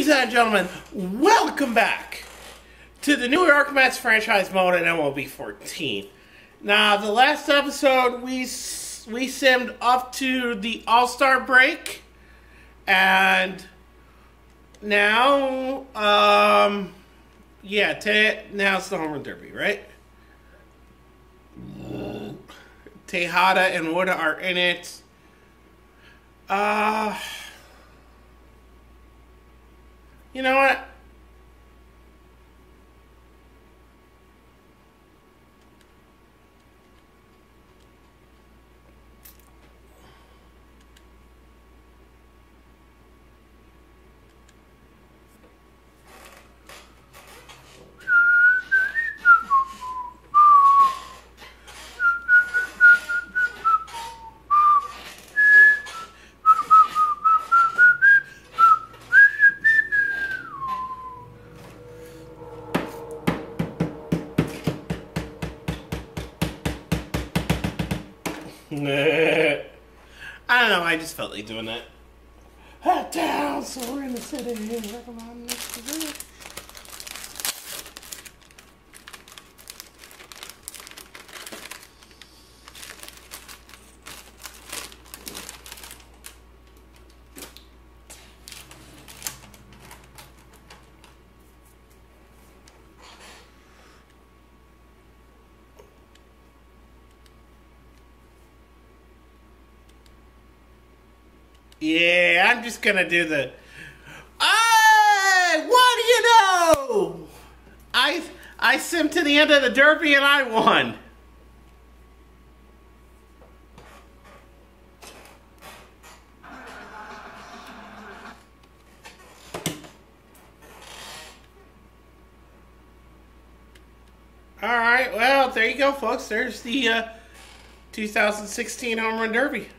Ladies and gentlemen, welcome back to the New York Mets franchise mode in MLB 14. Now, the last episode, we simmed up to the All-Star break, and now, now it's the Home Run Derby, right? Tejada and Wood are in it. You know what? I don't know, I just felt like doing that. Hat down, so we're in the city. Yeah, I'm just gonna do the. Hey, what do you know? I simmed to the end of the Derby and I won. All right, well, there you go, folks. There's the 2016 Home Run Derby.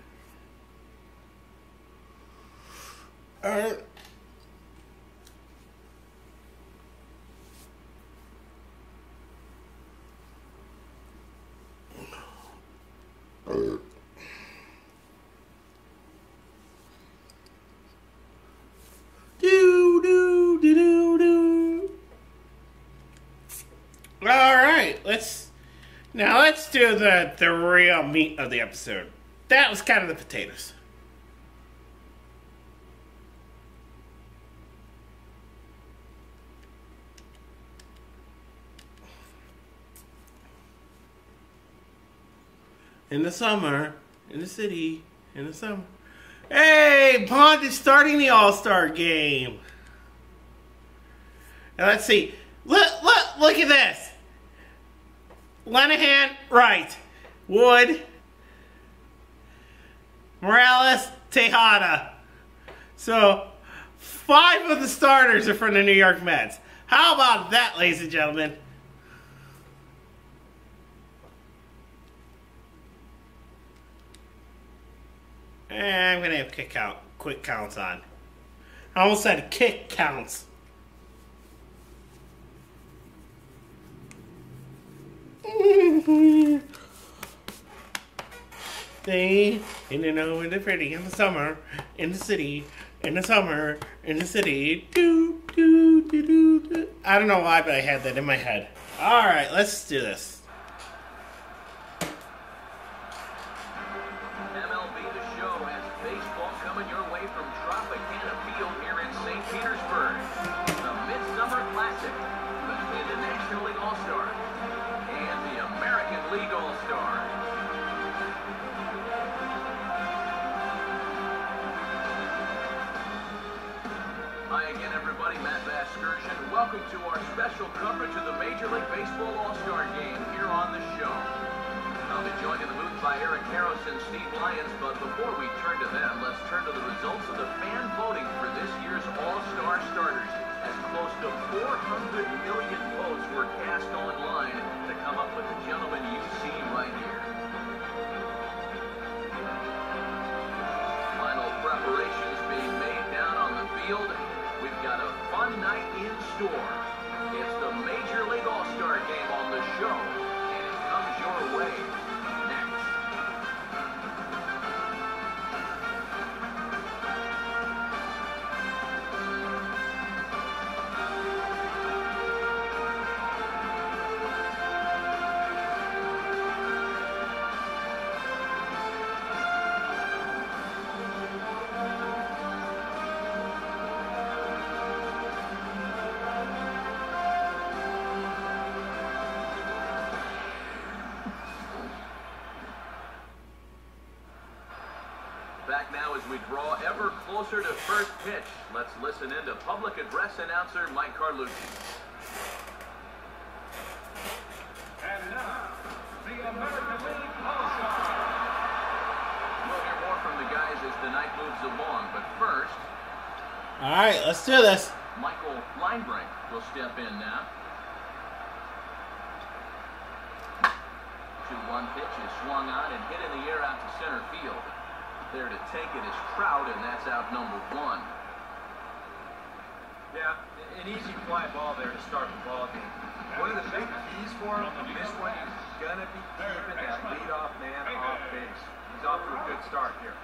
Alright. Alright, let's do the real meat of the episode. That was kind of the potatoes. In the summer, in the city, in the summer. Hey, Pond is starting the All-Star game. Now let's see. Look at this. Lenahan, right. Wood. Morales, Tejada. So, 5 of the starters are from the New York Mets. How about that, ladies and gentlemen? I'm going to have quick counts on. I almost said kick counts. They, in the pretty, in the summer, in the city, in the summer, in the city. I don't know why, but I had that in my head. Alright, let's do this. MLB The Show has baseball coming your way from Tropicana Field here in St. Petersburg. The Midsummer Classic between the National League All-Star and the American League All-Star. Hi again, everybody. Matt Vasgersian. Welcome to our special coverage of the Major League Baseball All-Star Game here on the show. I'll be joined in the booth by Eric Harris and Steve Lyons, but before we turn to them, let's turn to the results of the fan voting for this year's All-Star starters, as close to 400 million votes were cast online to come up with the gentleman you see right here. Final preparations being made down on the field. We've got a fun night in store. It's the Major League All-Star Game on the show, and it comes your way next. we draw ever closer to first pitch, let's listen in to public address announcer Mike Carlucci. And now, the American League All-Star. We'll hear more from the guys as the night moves along, but first... All right, let's do this. Michael Linebrink will step in now. 2-1 pitch is swung on and hit in the air out to center field. There to take it is Trout, and that's out number 1. Yeah, an easy fly ball there to start the ball game. One of the big keys for him, this one, he's going to be keeping that leadoff man off base. He's off to a good start here.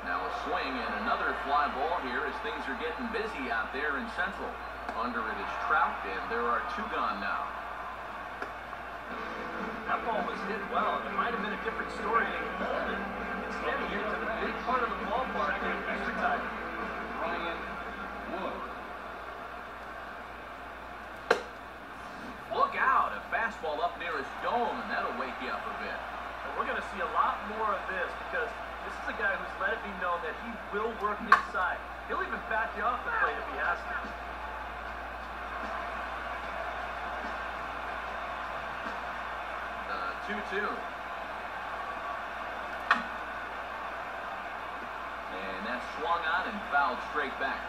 Now a swing and another fly ball here as things are getting busy out there in Central. Under it is Trout, and there are 2 gone now. That ball was hit well. It might have been a different story. Instead, he hit to the big part of the ballpark and extra time. Ryan Wood. Look out, a fastball up near his dome, and that'll wake you up a bit. And we're going to see a lot more of this because this is a guy who's let it be known that he will work inside. He'll even bat you off the plate if he has to. 2-2. And that's swung on and fouled straight back.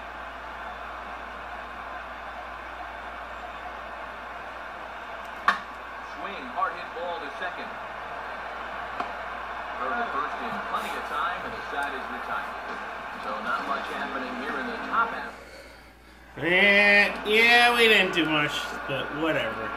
Swing, hard hit ball to second. Third to first in plenty of time, and the side is retired. So not much happening here in the top half. Yeah, we didn't do much, but whatever.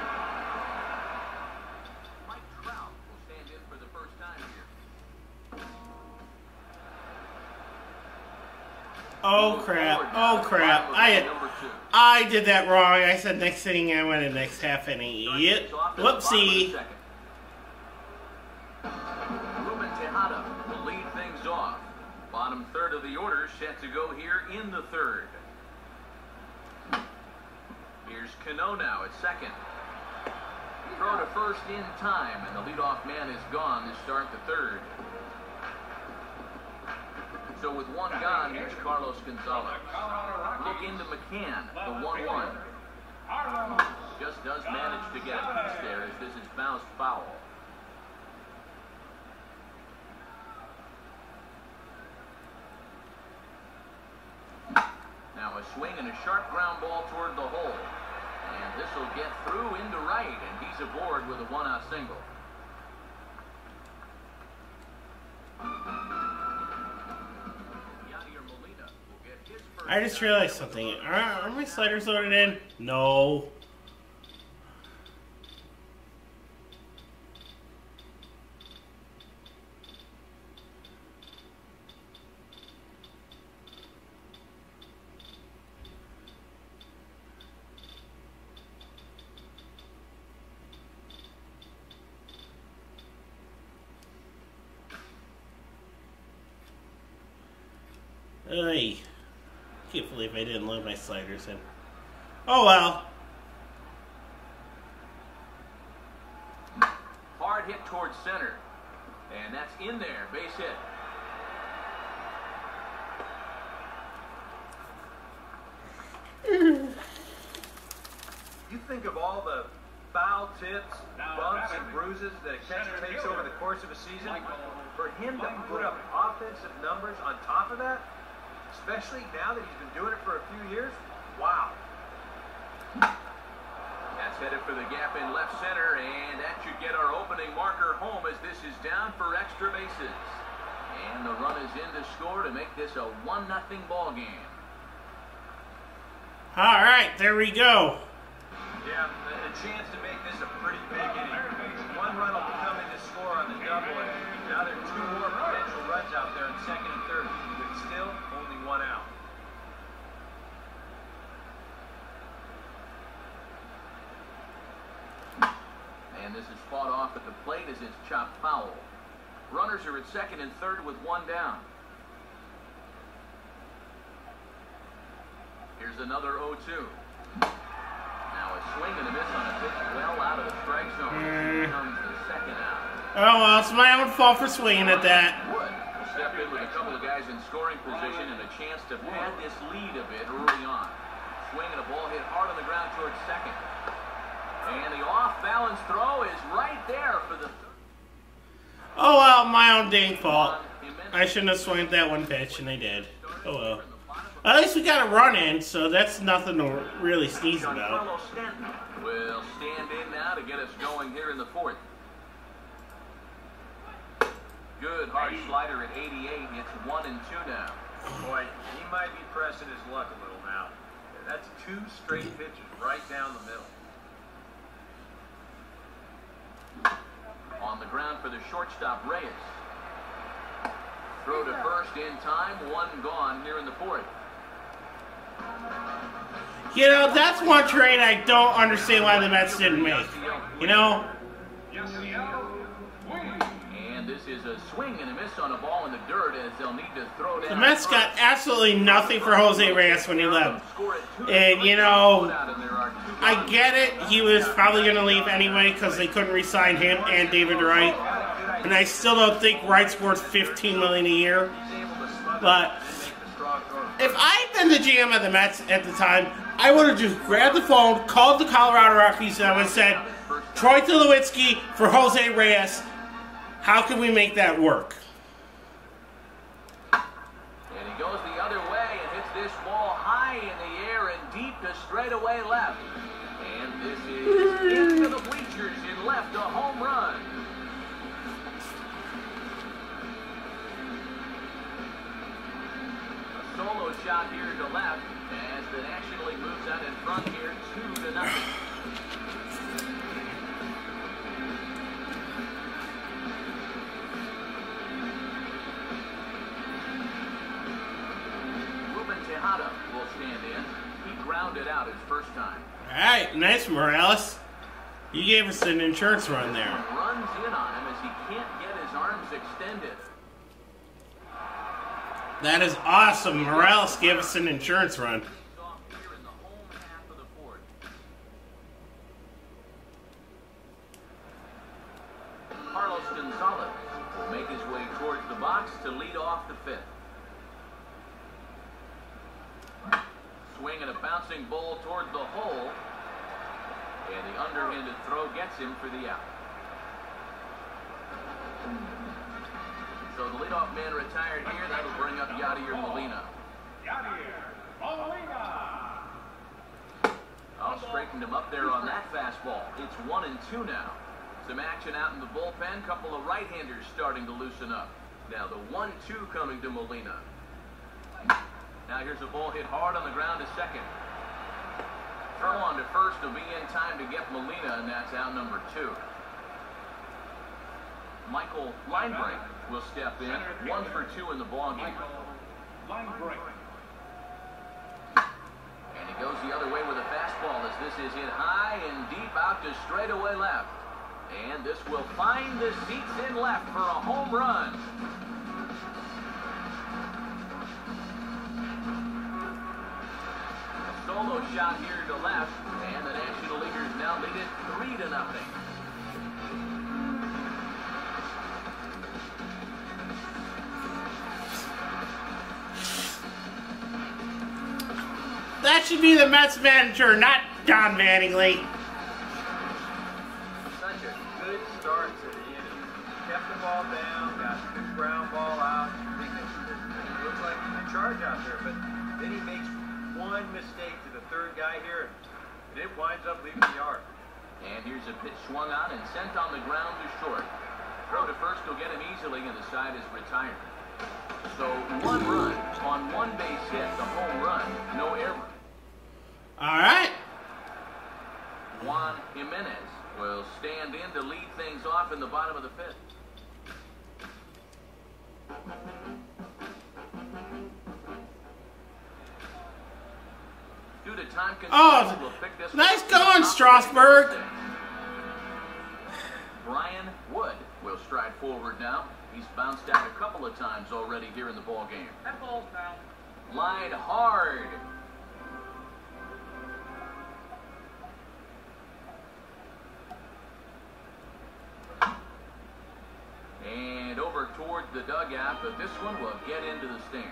Oh crap, oh crap. I did that wrong. I said next inning, I went in next half inning. Yep. Whoopsie. Ruben Tejada will lead things off. Bottom third of the order set to go here in the third. Here's Cano now at second. Throw to first in time, and the leadoff man is gone to start the third. So with 1 gone, here's Carlos Gonzalez. Look into McCann, the 1-1. Just does manage to get a piece there as this is bounced foul. Now a swing and a sharp ground ball toward the hole. And this will get through into right, and he's aboard with a 1-out single. I just realized something. Are my sliders loaded in? No. Ay. Can't believe I didn't load my sliders in. Oh well. Hard hit towards center. And that's in there. Base hit. You think of all the foul tips, bumps, and bruises that a catcher takes over the course of a season. For him to put up offensive numbers on top of that, especially now that he's been doing it for a few years, wow. That's headed for the gap in left center, and that should get our opening marker home as this is down for extra bases. And the run is in to score to make this a 1-0 ball game. All right, there we go. Yeah, a chance to make this a pretty big inning. 1 run will come in to score on the double, and now there are 2 more potential runs out there in second and third, but still only 1 out. And this is fought off at the plate as it's chopped foul. Runners are at second and third with 1 down. Here's another 0-2. Now a swing and a miss on a pitch well out of the strike zone. Here comes the second out. Oh well, it's my own fault for swinging at that. couple of guys in scoring position and a chance to pad this lead a bit early on. Swing and a ball hit hard on the ground towards second. And the off-balance throw is right there for the third. Oh well, my own dang fault. I shouldn't have swung that one pitch, and I did. Oh well. At least we got a run in, so that's nothing to really sneeze about. Will stand in now to get us going here in the fourth. Good hard slider at 88. It's 1-2 now. Boy, he might be pressing his luck a little now. That's 2 straight pitches right down the middle. On the ground for the shortstop, Reyes. Throw to first in time. 1 gone here in the fourth. You know, that's one trade I don't understand why the Mets didn't make. You know? And this is a swing and a miss on a ball in the dirt as they'll need to throw down. The Mets got absolutely nothing for Jose Reyes when he left. And, you know, I get it. He was probably going to leave anyway because they couldn't re-sign him and David Wright. And I still don't think Wright's worth $15 million a year. But if I'd been the GM of the Mets at the time, I would have just grabbed the phone, called the Colorado Rockies, and I would have said, Troy Tulowitzki for Jose Reyes. How can we make that work? And he goes the other way and hits this ball high in the air and deep to straightaway left. And this is into the bleachers and left, a home run. A solo shot here to left as the National League moves out in front here 2-0. Tejada will stand in. He grounded out his first time. Alright, nice, Morales. You gave us an insurance run there. Runs in on him as he can't get his arms extended. That is awesome. Morales gave us an insurance run. Here in the home half of the fourth. Carlos Gonzalez will make his way towards the box to lead off the fifth. Swing and a bouncing ball toward the hole. And the underhanded throw gets him for the out. So the leadoff man retired here. That'll bring up Yadier Molina. I'll straighten him up there on that fastball. It's 1-2 now. Some action out in the bullpen. Couple of right-handers starting to loosen up. Now the 1-2 coming to Molina. Now here's a ball hit hard on the ground to second. Throw on to first will be in time to get Molina, and that's out number 2. Michael Linebrink will step in. 1 for 2 in the ballgame. And he goes the other way with a fastball as this is hit high and deep out to straightaway left. And this will find the seats in left for a home run. Solo shot here to left, and the National Leaguers now lead it 3-0. That should be the Mets manager, not Don Mattingly. Such a good start to the inning. Kept the ball down, got the ground ball out. It looks like he's in charge out there, but then he makes one mistake to the third guy here, and it winds up leaving the yard. And here's a pitch swung on and sent on the ground to short. Throw to first will get him easily, and the side is retired. So 1 run on 1 base hit, the home run, no error. All right. Juan Jimenez will stand in to lead things off in the bottom of the fifth. Due to time constraints, we'll pick this nice one going, up. Strasburg. Brian Wood will stride forward now. He's bounced out a couple of times already here in the ball game. That ball's down. Line hard. And over towards the dugout, but this one will get into the stands.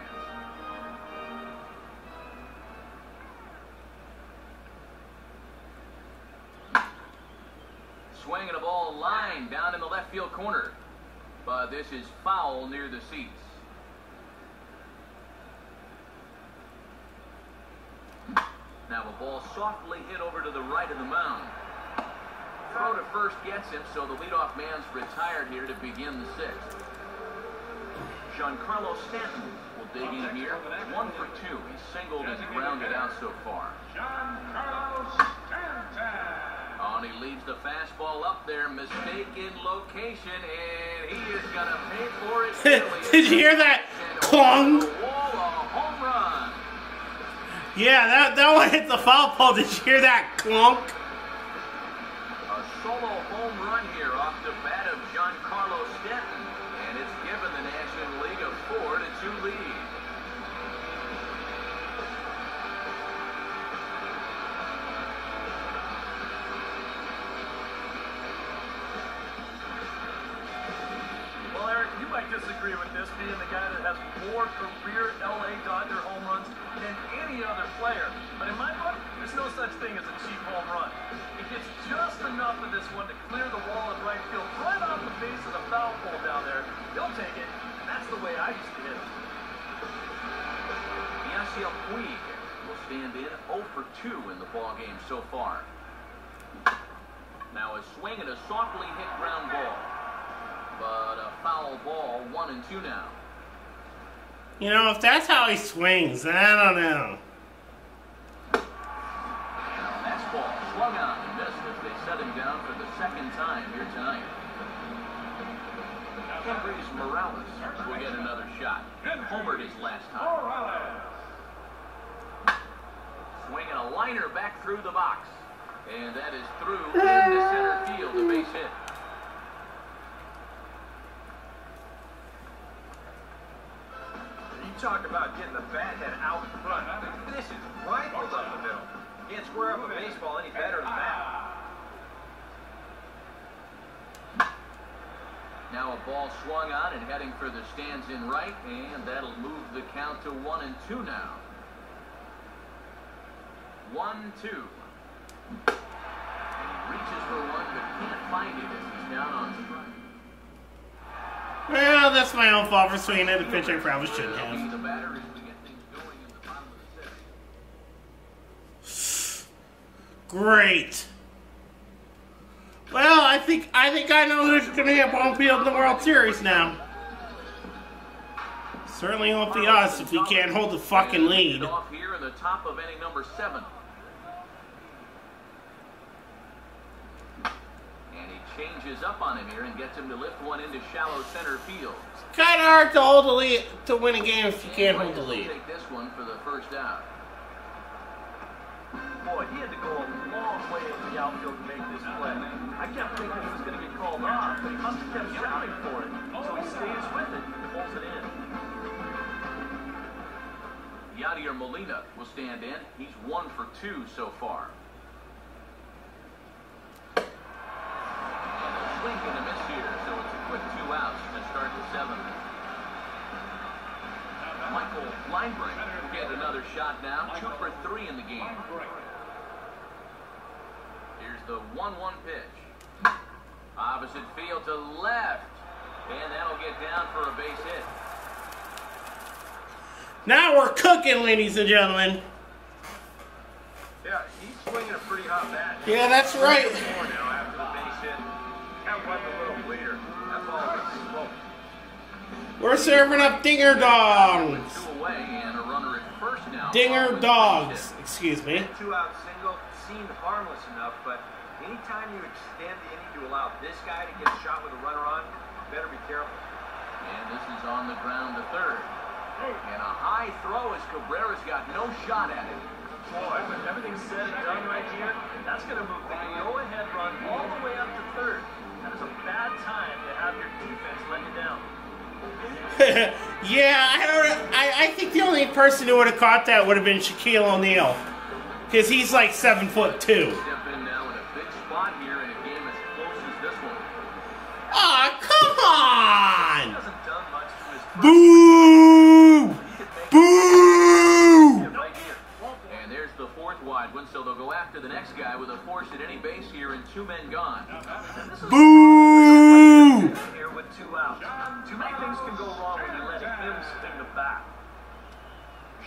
Swinging a ball line down in the left field corner. But this is foul near the seats. Now a ball softly hit over to the right of the mound. Throw to first gets him, so the leadoff man's retired here to begin the sixth. Giancarlo Stanton will dig in here. 1 for 2. He's singled and grounded out so far. Giancarlo Stanton. And he leaves the fastball up there, mistaken location, and he is going to pay for it. Did you hear that clong? Home run. Yeah, that one hit the foul pole. Did you hear that clunk? A solo home run here off the bat of Giancarlo Stanton, and it's given the National League a 4-2 lead. Well, Eric, you might disagree with this, being the guy that has more career LA Dodger home runs than any other player. But in my book, there's no such thing as a cheap home run. It gets just enough of this one to clear the wall in right field, right off the base of the foul pole down there. He'll take it, and that's the way I used to hit it. Yasiel Puig will stand in 0 for 2 in the ball game so far. Now a swing and a softly hit ground ball. But a foul ball, 1-2 now. You know, if that's how he swings, I don't know. Fastball swung on and missed as they set him down for the second time here tonight. Kendrys Morales will get another shot. Homered his last time. Swinging a liner back through the box. And that is through into center field, a base hit. You talk about getting the bat head out in front. This is rifled up the middle. Can't square up a baseball any better than that. Now a ball swung on and heading for the stands in right, and that'll move the count to 1-2 now. 1-2. And he reaches for one, but can't find it as he's down on strike. Well, that's my own fault for swinging at the pitch I probably shouldn't have. The batter as we get things going in the bottom of the sixth. Great. Well, I think I know who's going to have home field in the World Series now. Certainly won't be us if we can't hold the fucking lead. Off here in the top of inning number 7. And he changes up on him here and gets him to lift one into shallow center field. It's kind of hard to hold the lead to win a game if you can't hold the lead. Take this one for the first out. Boy, he had to go a long way into the outfield to make this play. I kept thinking he was going to get called off, but he must have kept shouting for it. So he stays with it and pulls it in. Yadier Molina will stand in. He's 1 for 2 so far. And a swing and a miss here, so it's a quick 2 outs to start the 7th. Michael Linebrink will get another shot now. 2 for 3 in the game. Here's the 1-1 pitch. Opposite field to left. And that'll get down for a base hit. Now we're cooking, ladies and gentlemen. Yeah, he's swinging a pretty hot bat. Yeah, that's right. More now after the base hit. Can't let the little bleeder. That ball is slow. We're serving up dinger dogs. 2 away and a runner at first now. Dinger dogs. Excuse me. 2-out single seemed harmless enough, but anytime you extend the inning to allow this guy to get a shot with a runner on, better be careful. And this is on the ground to third. And a high throw as Cabrera's got no shot at it. Boy, when everything's said and done right here, that's going to move the go-ahead run all the way up to third. That is a bad time to have your defense let you down. Yeah, I think the only person who would have caught that would have been Shaquille O'Neal. Because he's like 7'2". Step in now in a big spot here in a game as close as this one. Aw, come on! He hasn't done Boo! Boo! Right here. And there's the fourth wide one, so they'll go after the next guy with a force at any base here and 2 men gone. Boo! Here with 2 outs. Too many things can go wrong when you let him spin the bat.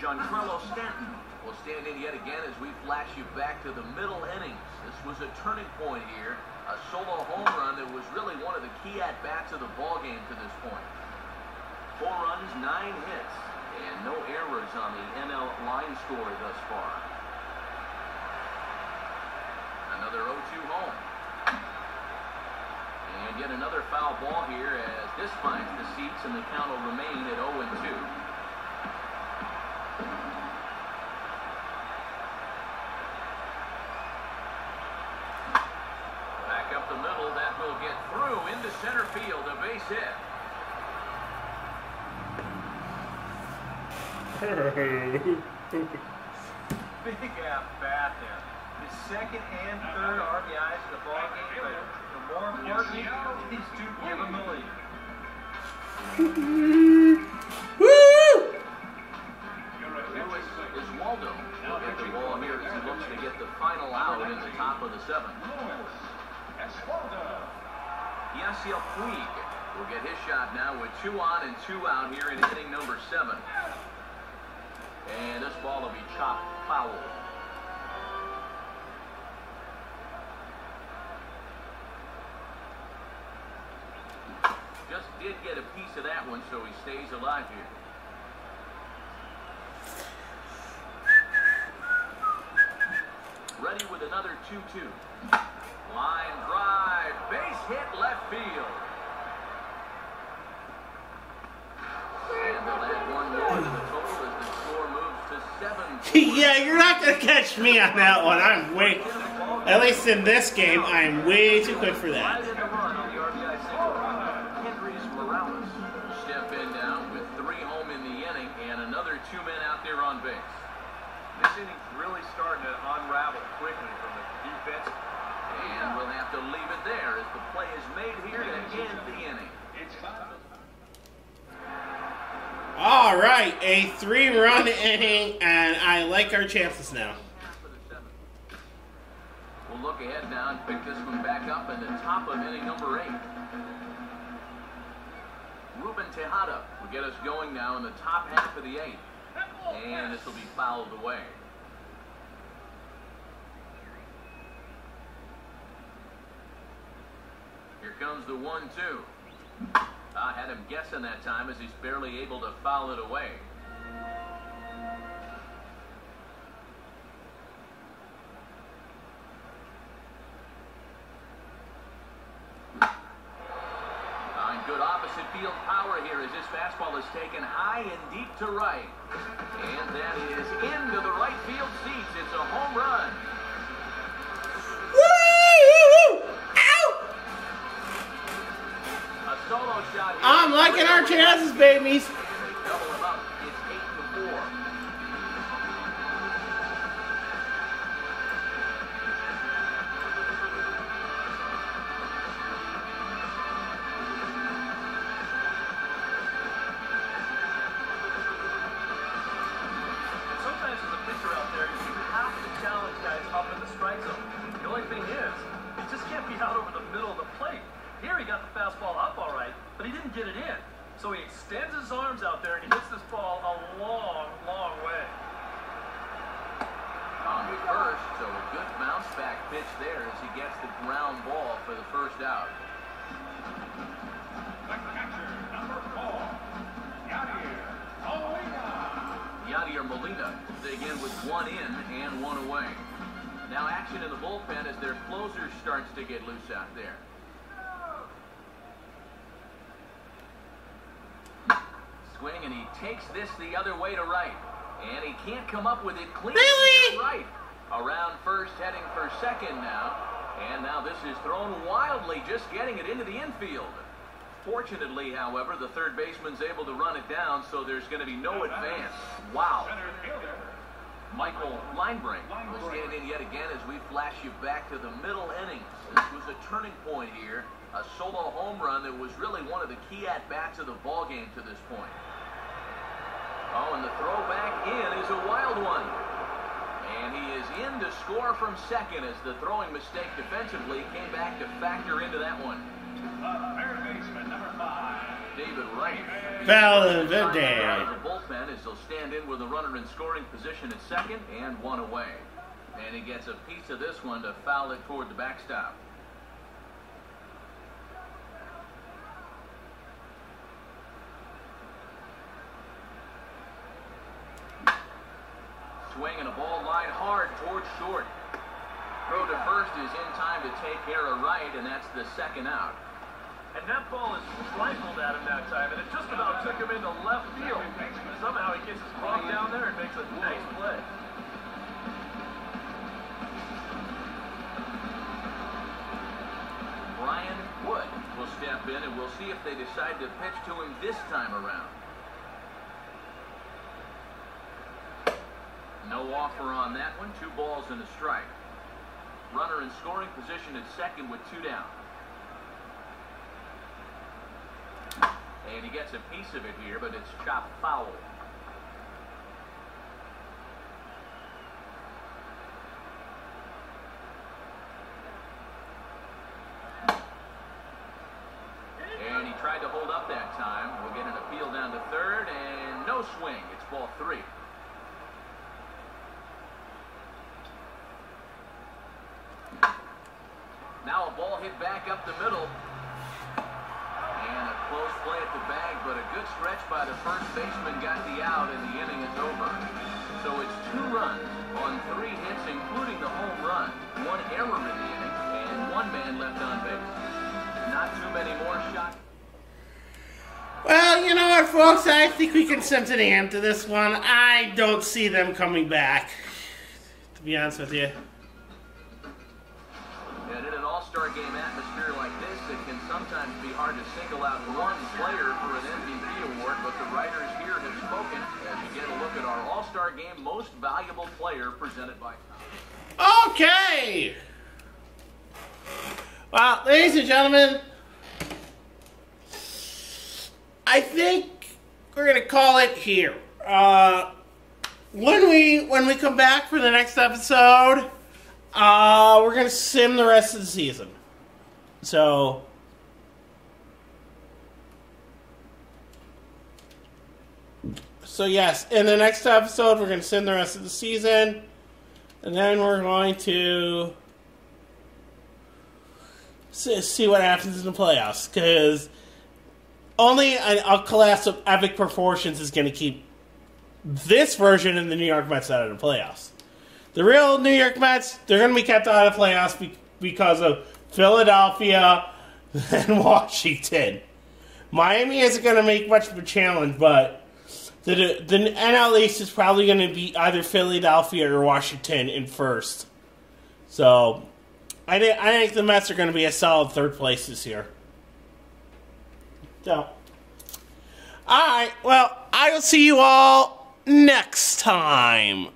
Giancarlo Stanton will stand in yet again as we flash you back to the middle innings. This was a turning point here. A solo home run that was really one of the key at-bats of the ballgame to this point. 4 runs, 9 hits, and no errors on the NL line score thus far. Another 0-2 home. And yet another foul ball here as this finds the seats and the count will remain at 0-2. Back up the middle, that will get through into center field, a base hit. Big at-bat there. His second and third RBIs in the ballgame, but more importantly, these 2 give him the lead. Woo! Luis Iswaldo will get the ball here as he looks to get the final out in the top of the 7th. Yasiel Puig will get his shot now with 2 on and 2 out here in inning number 7. And this ball will be chopped foul. Just did get a piece of that one, so he stays alive here. Ready with another 2-2. Line drive, base hit left field. And they'll add 1 more to the total as the score moves to 7. Yeah, you're not gonna catch me on that one. I'm way, at least in this game, I'm way too quick for that. Right in the run on the RBI single. Henry's Morales will step in now with 3 home in the inning and another 2 men out there on base. This inning's really starting to unravel quickly from the defense. And we'll have to leave it there as the play is made here to end the inning. All right, a 3-run inning, and I like our chances now. We'll look ahead now and pick this one back up in the top of inning number 8. Ruben Tejada will get us going now in the top half of the 8th. And this will be fouled away. Here comes the 1-2. I had him guessing that time as he's barely able to foul it away. Good opposite field power here as this fastball is taken high and deep to right. And that is into the right field seats. It's a home run. Woo! Ow! A solo shot here. I'm liking our chances, babies. They double him up. It's 8-4. So he extends his arms out there and he hits this ball a long, long way. On the first, so a good bounce back pitch there as he gets the ground ball for the first out. The catcher, number 4, Yadier Molina dig in with 1 in and 1 away. Now action in the bullpen as their closer starts to get loose out there. Swing, and he takes this the other way to right. And he can't come up with it clean. Really? Right. Around first, heading for second now. And now this is thrown wildly, just getting it into the infield. Fortunately, however, the third baseman's able to run it down, so there's going to be no advance. Wow. Michael Linebrink will stand in yet again as we flash you back to the middle innings. This was a turning point here A solo home run that was really one of the key at-bats of the ball game to this point. Oh, and the throw back in is a wild one. And he is in to score from second as the throwing mistake defensively came back to factor into that one. Third baseman, number 5. David Wright. Valverde. The bullpen as they'll stand in with a runner in scoring position at second and one away. And he gets a piece of this one to foul it toward the backstop. Swing and a ball line hard towards short. Throw to first is in time to take care of Wright, and that's the second out. And that ball is rifled at him that time, and it just about took him into left field. Somehow he gets his glove down there and makes a nice play. Brian Wood will step in, and we'll see if they decide to pitch to him this time around. No offer on that one. 2 balls and a strike. Runner in scoring position at second with 2 down. And he gets a piece of it here, but it's chopped foul. And he tried to hold up that time. We'll get an appeal down to third, and no swing. It's ball 3. Now a ball hit back up the middle. And a close play at the bag, but a good stretch by the first baseman got the out, and the inning is over. So it's 2 runs on 3 hits, including the home run. 1 error in the inning, and 1 man left on base. Not too many more shots. Well, you know what, folks? I think we can send to the end to this one. I don't see them coming back, to be honest with you. And in an all-star game atmosphere like this, it can sometimes be hard to single out one player for an MVP award, but the writers here have spoken as you get a look at our all-star game most valuable player presented by Tom. Okay! Well, ladies and gentlemen, I think we're going to call it here. When we come back for the next episode, we're going to sim the rest of the season. So yes, in the next episode, we're going to sim the rest of the season. And then we're going to see what happens in the playoffs. Because only a collapse of epic proportions is going to keep this version of the New York Mets out of the playoffs. The real New York Mets, they're going to be kept out of playoffs because of Philadelphia and Washington. Miami isn't going to make much of a challenge, but the NL East is probably going to be either Philadelphia or Washington in first. So, I think the Mets are going to be a solid third place this year. So, alright, well, I will see you all next time.